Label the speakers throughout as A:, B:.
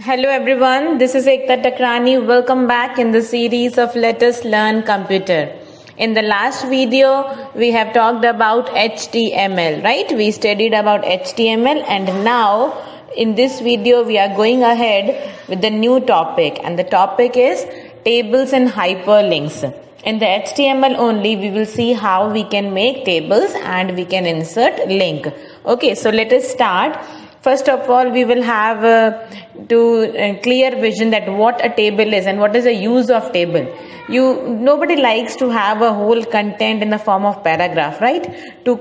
A: Hello everyone, this is Ekta Takrani. Welcome back in the series of Let Us Learn Computer. In the last video, we have talked about HTML, right? We studied about HTML and now in this video we are going ahead with the new topic, and the topic is tables and hyperlinks. In the HTML only, we will see how we can make tables and we can insert link. Okay, so let us start. First of all, we will have clear vision that what a table is and what is the use of table. Nobody likes to have a whole content in the form of paragraph, right? To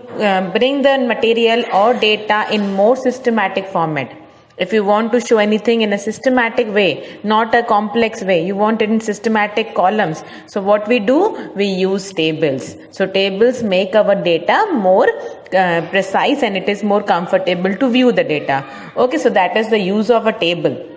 A: bring the material or data in more systematic format. If you want to show anything in a systematic way, not a complex way, you want it in systematic columns. So what we do, we use tables. So tables make our data more precise and it is more comfortable to view the data. Okay, so that is the use of a table.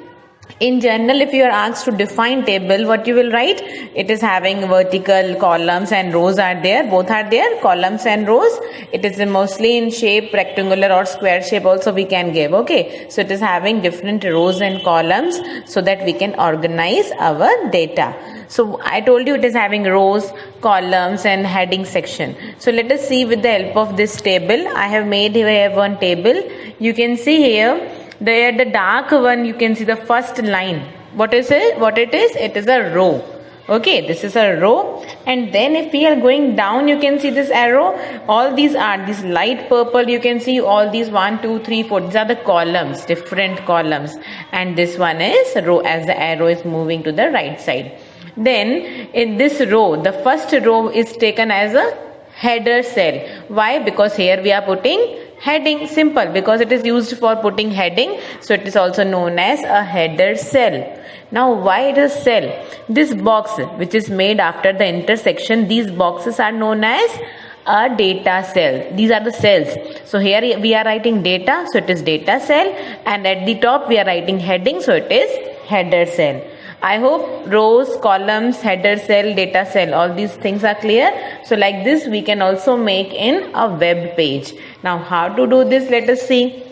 A: In general, if you are asked to define table, what you will write? It is having vertical columns and rows are there. Both are there, columns and rows. It is mostly in shape, rectangular or square shape also we can give. Okay, so it is having different rows and columns so that we can organize our data. So I told you it is having rows, columns and heading section. So let us see with the help of this table. I have made here one table. You can see here. There, the dark one, you can see the first line. What is it? What it is? It is a row. Okay, this is a row. And then if we are going down, you can see this arrow. All these are this light purple. You can see all these 1, 2, 3, 4. These are the columns, different columns. And this one is row as the arrow is moving to the right side. Then in this row, the first row is taken as a header cell. Why? Because here we are putting heading. Simple, because it is used for putting heading, so it is also known as a header cell. Now why it is cell? This box which is made after the intersection, these boxes are known as a data cell. These are the cells. So here we are writing data, so it is data cell, and at the top we are writing heading, so it is header cell. I hope rows, columns, header cell, data cell, all these things are clear. So like this we can also make in a web page. Now how to do this? Let us see.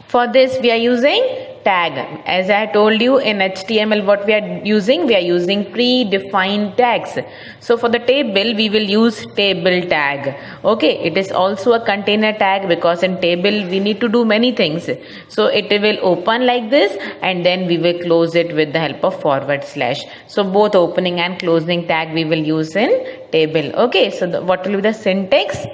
A: For this we are using tag. As I told you in HTML, what we are using predefined tags. So for the table we will use table tag. Okay, it is also a container tag because in table we need to do many things. So it will open like this and then we will close it with the help of /. So both opening and closing tag we will use in table. Okay, so what will be the syntax?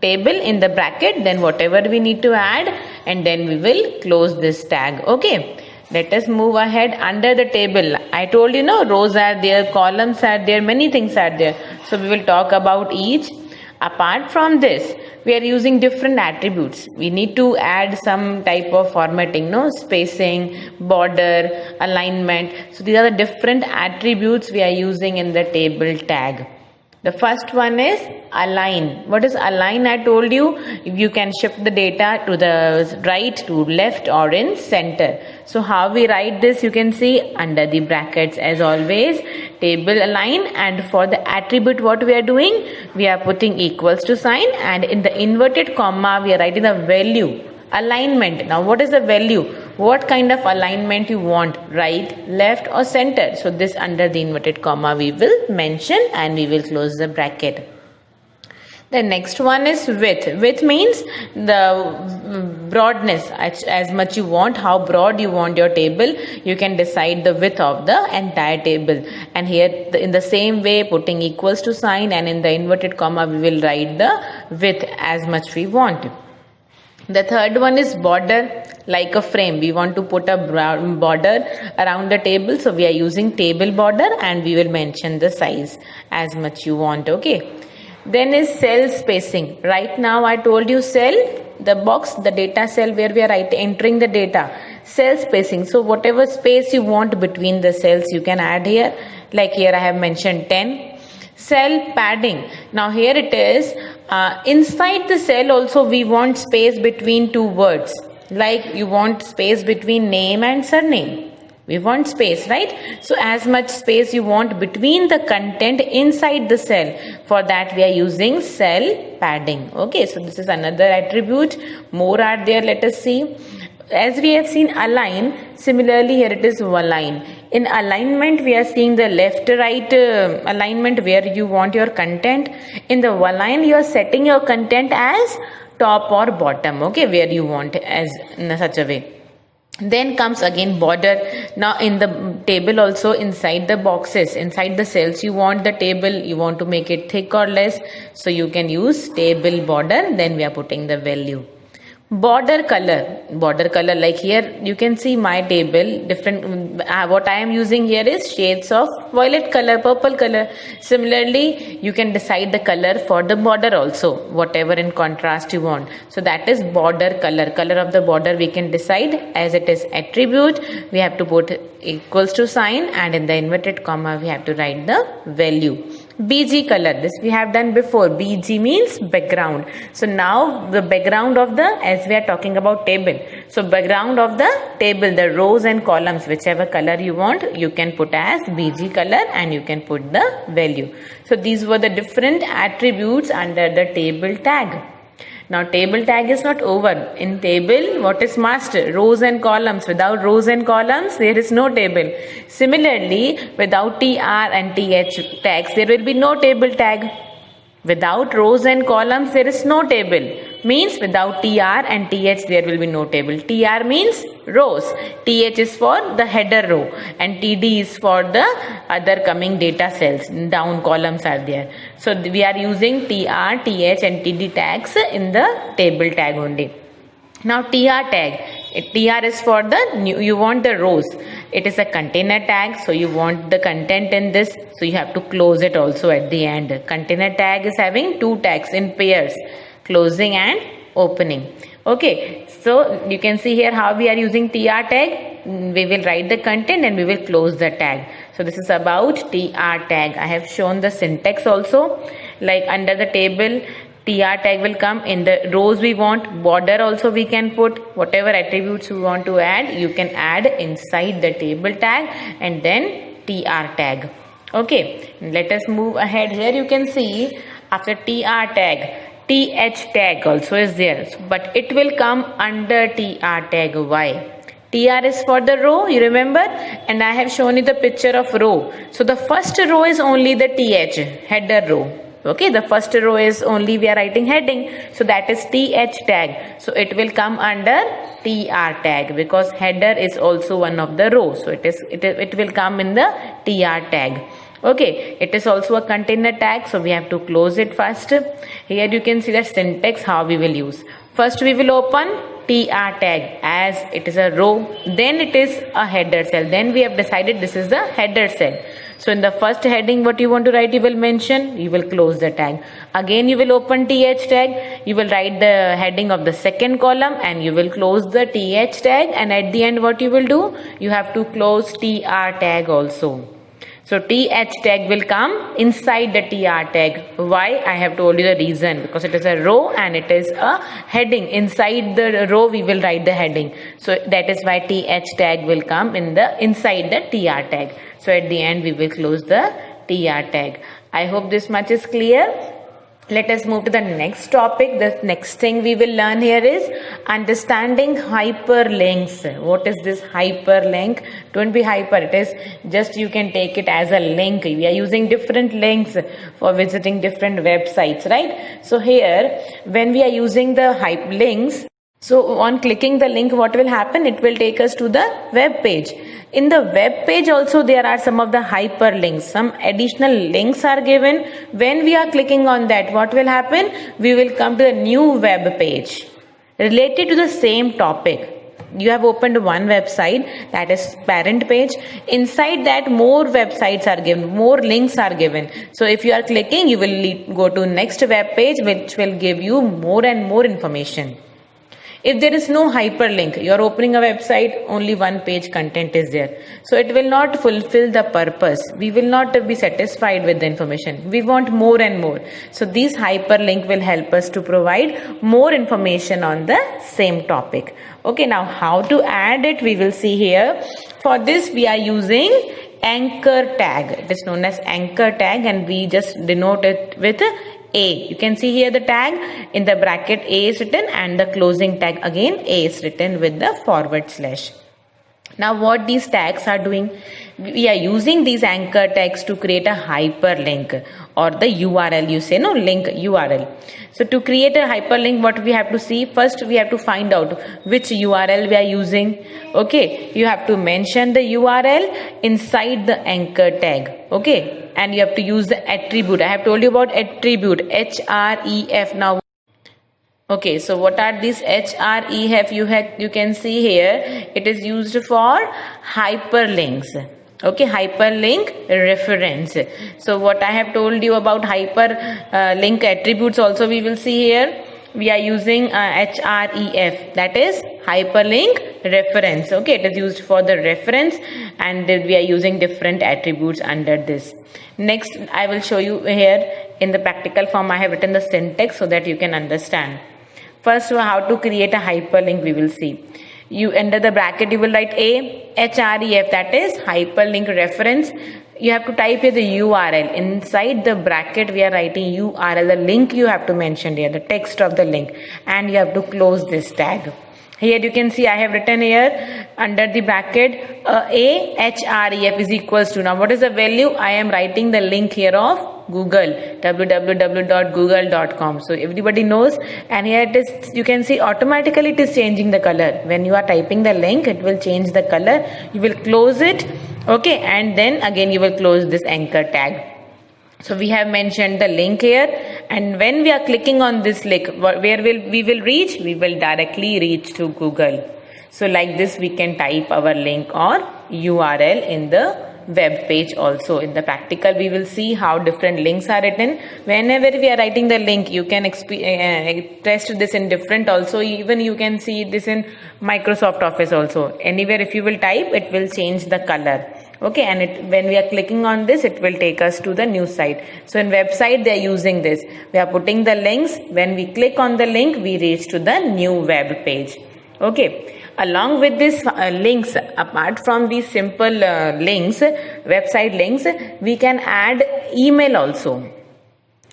A: Table in the bracket, then whatever we need to add, and then we will close this tag. Okay, let us move ahead. Under the table, I told you, rows are there, columns are there, many things are there. So we will talk about each. Apart from this, we are using different attributes. We need to add some type of formatting, spacing, border, alignment. So these are the different attributes we are using in the table tag. The first one is align. What is align? I told you, if you can shift the data to the right, to left or in center. So how we write this, you can see under the brackets as always, table align, and for the attribute what we are doing, we are putting equals to sign, and in the inverted comma we are writing the value. Alignment. Now what is the value? What kind of alignment you want, right, left or center? So this under the inverted comma we will mention and we will close the bracket. The next one is width. Width means the broadness, as much you want, how broad you want your table. You can decide the width of the entire table. And here in the same way, putting equals to sign, and in the inverted comma we will write the width as much we want. The third one is border, like a frame. We want to put a border around the table, so we are using table border and we will mention the size as much you want. Okay. Then is cell spacing. Right now I told you cell, the box, the data cell where we are entering the data. Cell spacing. So whatever space you want between the cells you can add here. Like here I have mentioned 10. Cell padding. Now here it is. Inside the cell also we want space between two words. Like you want space between name and surname. We want space, right? So as much space you want between the content inside the cell. For that we are using cell padding. Okay, so this is another attribute. More are there. Let us see. as we have seen align, similarly here it is align. In alignment we are seeing the left right alignment where you want your content. In the align you are setting your content as top or bottom, okay, where you want as in such a way. Then comes again border. Now in the table also, inside the boxes, inside the cells, you want the table, you want to make it thick or less, so you can use table border. Then we are putting the value. Border color, like here you can see my table different, what I am using here is shades of violet color, purple color. Similarly you can decide the color for the border also, whatever in contrast you want. So that is border color of the border we can decide. As it is attribute, we have to put equals to sign, and in the inverted comma we have to write the value. BG color, this we have done before. BG means background. So now the background of the, as we are talking about table, so background of the table, the rows and columns, whichever color you want, you can put as BG color and you can put the value. So these were the different attributes under the table tag. Now table tag is not over. In table, what is master? Rows and columns. Without rows and columns, there is no table. Similarly, without TR and TH tags, there will be no table tag. Without rows and columns, there is no table. Means without TR and TH, there will be no table. TR means rows. TH is for the header row. And TD is for the other coming data cells. Down columns are there. So we are using TR, TH and TD tags in the table tag only. Now TR tag. TR is for the new, you want the rows. It is a container tag, so you want the content in this, so you have to close it also at the end. Container tag is having two tags in pairs, closing and opening. Okay, so you can see here how we are using TR tag. We will write the content and we will close the tag. So this is about TR tag. I have shown the syntax also, like under the table, TR tag will come in the rows we want. Border also we can put. Whatever attributes we want to add, you can add inside the table tag, and then TR tag. Okay, let us move ahead. Here you can see after TR tag, TH tag also is there, but it will come under TR tag. Why? TR is for the row, you remember, and I have shown you the picture of row. So the first row is only the TH, header row. Okay, the first row is only we are writing heading, so that is TH tag. So it will come under TR tag because header is also one of the rows. So it will come in the TR tag. Okay, it is also a container tag, so we have to close it first. Here you can see the syntax how we will use. First we will open TR tag as it is a row, then it is a header cell. Then we have decided this is the header cell. So in the first heading what you want to write, you will mention, you will close the tag. Again you will open TH tag, you will write the heading of the second column and you will close the TH tag, and at the end what you will do, you have to close TR tag also. So TH tag will come inside the TR tag. Why? I have told you the reason. Because it is a row and it is a heading. Inside the row we will write the heading. So that is why TH tag will come in the inside the TR tag. So at the end we will close the TR tag. I hope this much is clear. Let us move to the next topic. The next thing we will learn here is understanding hyperlinks. What is this hyperlink? Don't be hyper. It is just, you can take it as a link. We are using different links for visiting different websites, right? So here, when we are using the hyperlinks, so on clicking the link, what will happen? It will take us to the web page. In the web page also there are some of the hyperlinks. Some additional links are given. When we are clicking on that, what will happen? We will come to a new web page related to the same topic. You have opened one website, that is parent page. Inside that more websites are given, more links are given. So if you are clicking, you will go to next web page which will give you more and more information. If there is no hyperlink, you are opening a website, only one page content is there. So it will not fulfill the purpose. We will not be satisfied with the information. We want more and more. So this hyperlink will help us to provide more information on the same topic. Okay, now how to add it, we will see here. For this we are using anchor tag. It is known as anchor tag and we just denote it with A. You can see here the tag in the bracket A is written and the closing tag again A is written with the forward slash. Now what these tags are doing? We are using these anchor tags to create a hyperlink or the URL, you say, no, link URL. So to create a hyperlink, what we have to see, first we have to find out which URL we are using. Okay, you have to mention the URL inside the anchor tag. Okay, and you have to use the attribute. I have told you about attribute, href. Now okay, so what are these href? You can see here it is used for hyperlinks. Okay, hyperlink reference. So what I have told you about hyperlink attributes also we will see here. We are using href, that is hyperlink reference. Okay, it is used for the reference and we are using different attributes under this. Next, I will show you here in the practical form. I have written the syntax so that you can understand. First, how to create a hyperlink we will see. You enter the bracket, you will write href, that is hyperlink reference. You have to type here the URL. Inside the bracket we are writing URL, the link you have to mention here, the text of the link, and you have to close this tag. Here you can see I have written here under the bracket href is equals to, now what is the value? I am writing the link here of Google, www.google.com. So everybody knows, and here it is, you can see automatically it is changing the color. When you are typing the link, it will change the color. You will close it, okay, and then again you will close this anchor tag. So we have mentioned the link here, and when we are clicking on this link, where we will reach? We will directly reach to Google. So like this we can type our link or URL in the web page also. In the practical we will see how different links are written. Whenever we are writing the link, you can test this in different also. Even you can see this in Microsoft Office also. Anywhere if you will type, it will change the color. Okay, and when we are clicking on this, it will take us to the new site. So in website they are using this. We are putting the links. When we click on the link, we reach to the new web page. Okay. Along with this links, apart from these simple links, website links, we can add email also.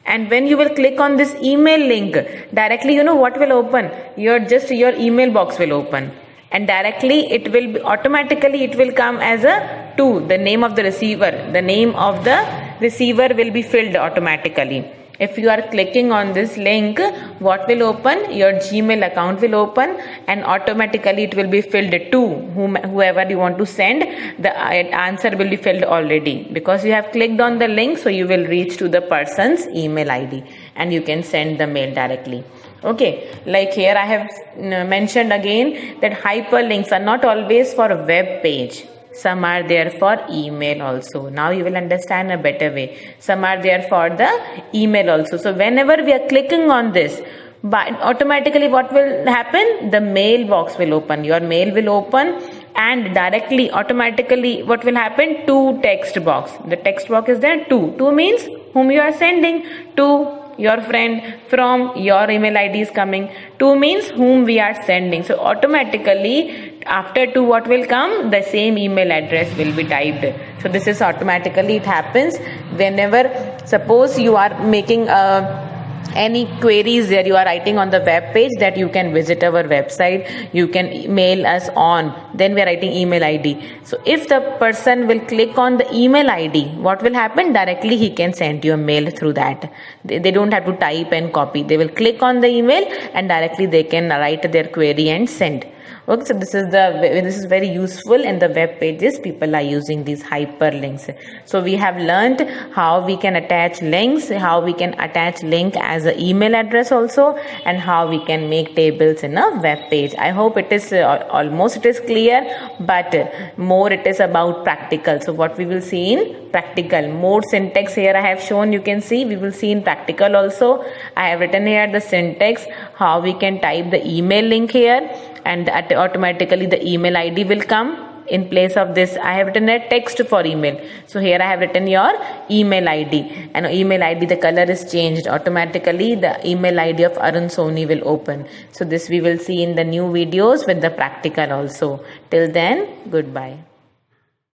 A: And when you will click on this email link, directly, you know what will open? Your email box will open. And directly it will be automatically it will come as a to the name of the receiver. The name of the receiver will be filled automatically. If you are clicking on this link, what will open? Your Gmail account will open, and automatically it will be filled to whoever you want to send. The answer will be filled already because you have clicked on the link, so you will reach to the person's email ID and you can send the mail directly. Okay, like here I have mentioned again that hyperlinks are not always for a web page. Some are there for email also. Now you will understand a better way. Some are there for the email also. So whenever we are clicking on this, but automatically what will happen? The mailbox will open. Your mail will open, and directly automatically what will happen? To text box. The text box is there. To means whom you are sending to. Your friend, from your email ID is coming. To means whom we are sending. So automatically after to what will come? The same email address will be typed. So this is automatically it happens whenever, suppose you are making any queries there, you are writing on the web page, that you can visit our website, you can mail us on, then we are writing email ID. So if the person will click on the email ID, what will happen? Directly he can send you a mail through that. They don't have to type and copy. They will click on the email and directly they can write their query and send. Okay, so this is very useful in the web pages. People are using these hyperlinks. So we have learned how we can attach links, how we can attach link as an email address also, and how we can make tables in a web page. I hope it is almost it is clear, but more it is about practical. So what we will see in practical, more syntax here I have shown. You can see we will see in practical also. I have written here the syntax, how we can type the email link here, and automatically the email ID will come. In place of this, I have written a text for email. So here I have written your email ID, and email ID, the color is changed. Automatically the email ID of Arun Soni will open. So this we will see in the new videos with the practical also. Till then, goodbye.